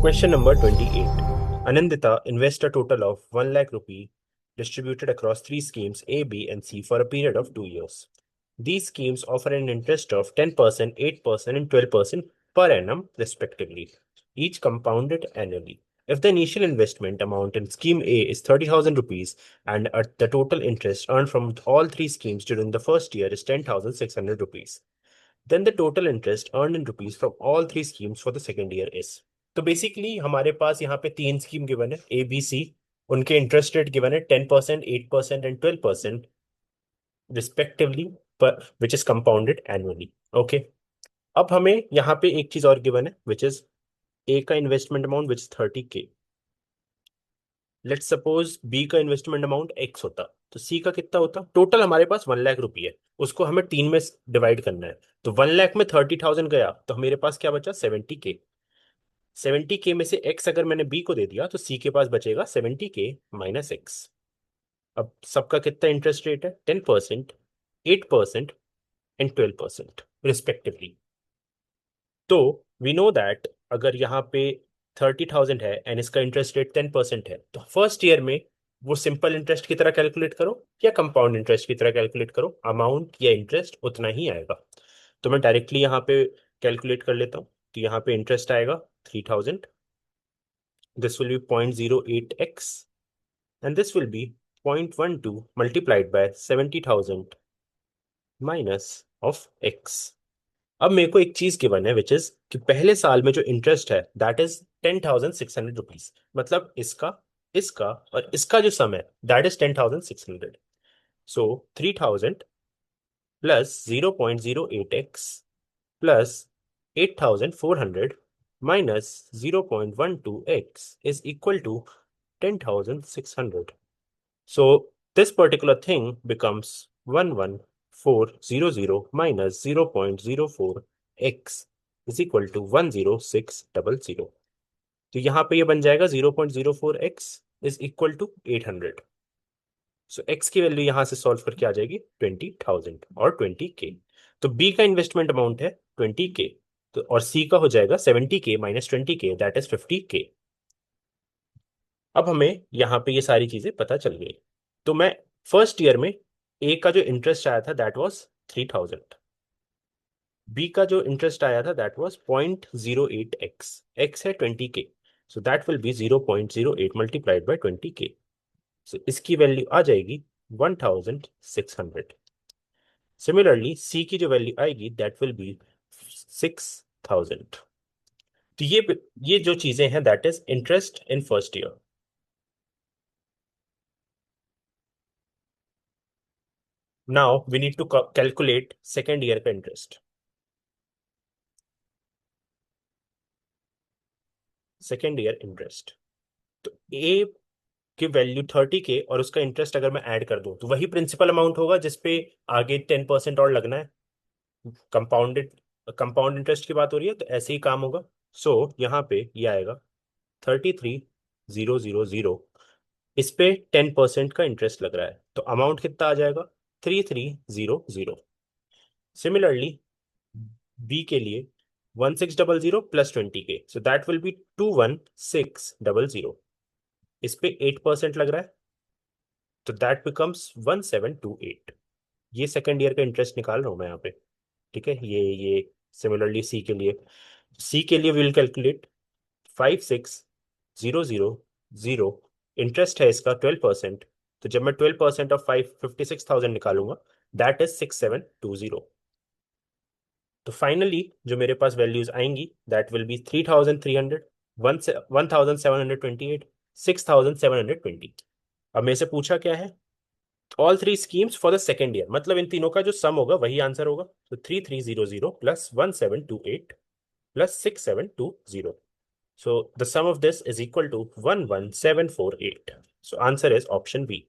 Question number 28. Anandita invests a total of 1 lakh rupee distributed across three schemes A, B, and C for a period of 2 years. These schemes offer an interest of 10%, 8%, and 12% per annum, respectively, each compounded annually. If the initial investment amount in scheme A is 30,000 rupees and the total interest earned from all three schemes during the first year is 10,600 rupees, then the total interest earned in rupees from all three schemes for the second year is. तो basically हमारे पास यहाँ पे तीन scheme given है A B C. उनके interest rate given है 10%, 8% and 12% respectively, पर which is compounded annually. Okay. अब हमें यहाँ पे एक चीज और गिवन है विच इज ए का investment amount which is 30K. Let's suppose B का इन्वेस्टमेंट अमाउंट एक्स होता तो सी का कितना होता. टोटल हमारे पास 1 लाख रुपये है, उसको हमें तीन में डिवाइड करना है. तो 1 लाख में 30,000 गया तो मेरे पास क्या बचा 70K. 70K में से एक्स अगर मैंने बी को दे दिया तो सी के पास बचेगा 70K माइनस एक्स. अब सबका कितना इंटरेस्ट रेट है 10%, 8% एंड 12% रिस्पेक्टिवली. तो वी नो दैट अगर यहाँ पे 30,000 है एंड इसका इंटरेस्ट रेट 10% है तो फर्स्ट ईयर में वो सिंपल इंटरेस्ट की तरह कैलकुलेट करो या कंपाउंड इंटरेस्ट की तरह कैलकुलेट करो, अमाउंट या इंटरेस्ट उतना ही आएगा. तो मैं डायरेक्टली यहाँ पे कैलकुलेट कर लेता हूँ. तो यहाँ पे इंटरेस्ट आएगा 3000. This will be 0.08x and this will be 0.12 multiplied by 70,000 minus of x. अब मेरे को एक चीज गिवन है विच इज कि पहले साल में जो इंटरेस्ट है दैट इज 10,600 रुपीज. मतलब इसका, इसका और इसका जो सम है that is 10,600. So 3,000 plus 0.08x plus 8,400 minus 0.12x is equal to 10,600. So this particular thing becomes 11,400 minus 0.04x is equal to 10600. तो यहाँ पे ये बन जाएगा 0.04x is equal to 800. So x की वैल्यू यहां से सॉल्व करके आ जाएगी 20,000 और 20K. तो B का इन्वेस्टमेंट अमाउंट है 20K, तो और C का हो जाएगा 70K minus 20K that is 50K. अब हमें यहाँ पे ये सारी चीजें पता चल गई. तो मैं फर्स्ट ईयर में A का जो इंटरेस्ट आया था दैट वाज 3,000. B का जो इंटरेस्ट आया था दैट वाज 0.08x. x है 20K, so that will be 0.08 multiplied by 20K. सो इसकी वैल्यू आ जाएगी 1,600. सिमिलरली C की जो वैल्यू आएगी दैट विल बी 6,000. तो ये जो चीजें हैं that is interest in first year. Now we need to calculate second year का इंटरेस्ट. सेकेंड ईयर इंटरेस्ट, तो ए की वैल्यू 30K और उसका इंटरेस्ट अगर मैं ऐड कर दूं तो वही प्रिंसिपल अमाउंट होगा जिसपे आगे 10% और लगना है. कंपाउंडेड कंपाउंड इंटरेस्ट की बात हो रही है तो ऐसे ही काम होगा. सो यहाँ पे ये आएगा 33,000. इस पे 10% का इंटरेस्ट लग रहा है तो अमाउंट कितना आ जाएगा 33,000. सिमिलरली बी के लिए 1,600 plus 20K, so that will be 21,600. इस पे 8% लग रहा है तो दैट बिकम्स 1,728. ये सेकेंड ईयर का इंटरेस्ट निकाल रहा हूं मैं यहाँ पे. ठीक है, ये सिमिलरली सी के लिए विल कैलकुलेट 5,600. इंटरेस्ट है इसका 12%, तो जब मैं 12% ऑफ 56,000 निकालूंगा दैट इज 6,720. तो फाइनली जो मेरे पास वैल्यूज आएंगी दैट विल बी 3,300, 1,728, 6,720. अब मेरे से पूछा क्या है all three schemes for the second year, मतलब इन तीनों का जो सम होगा वही आंसर होगा. तो 3,300 plus 1,728 plus 6,720. So the sum of this is equal to 11,748. So answer is option B.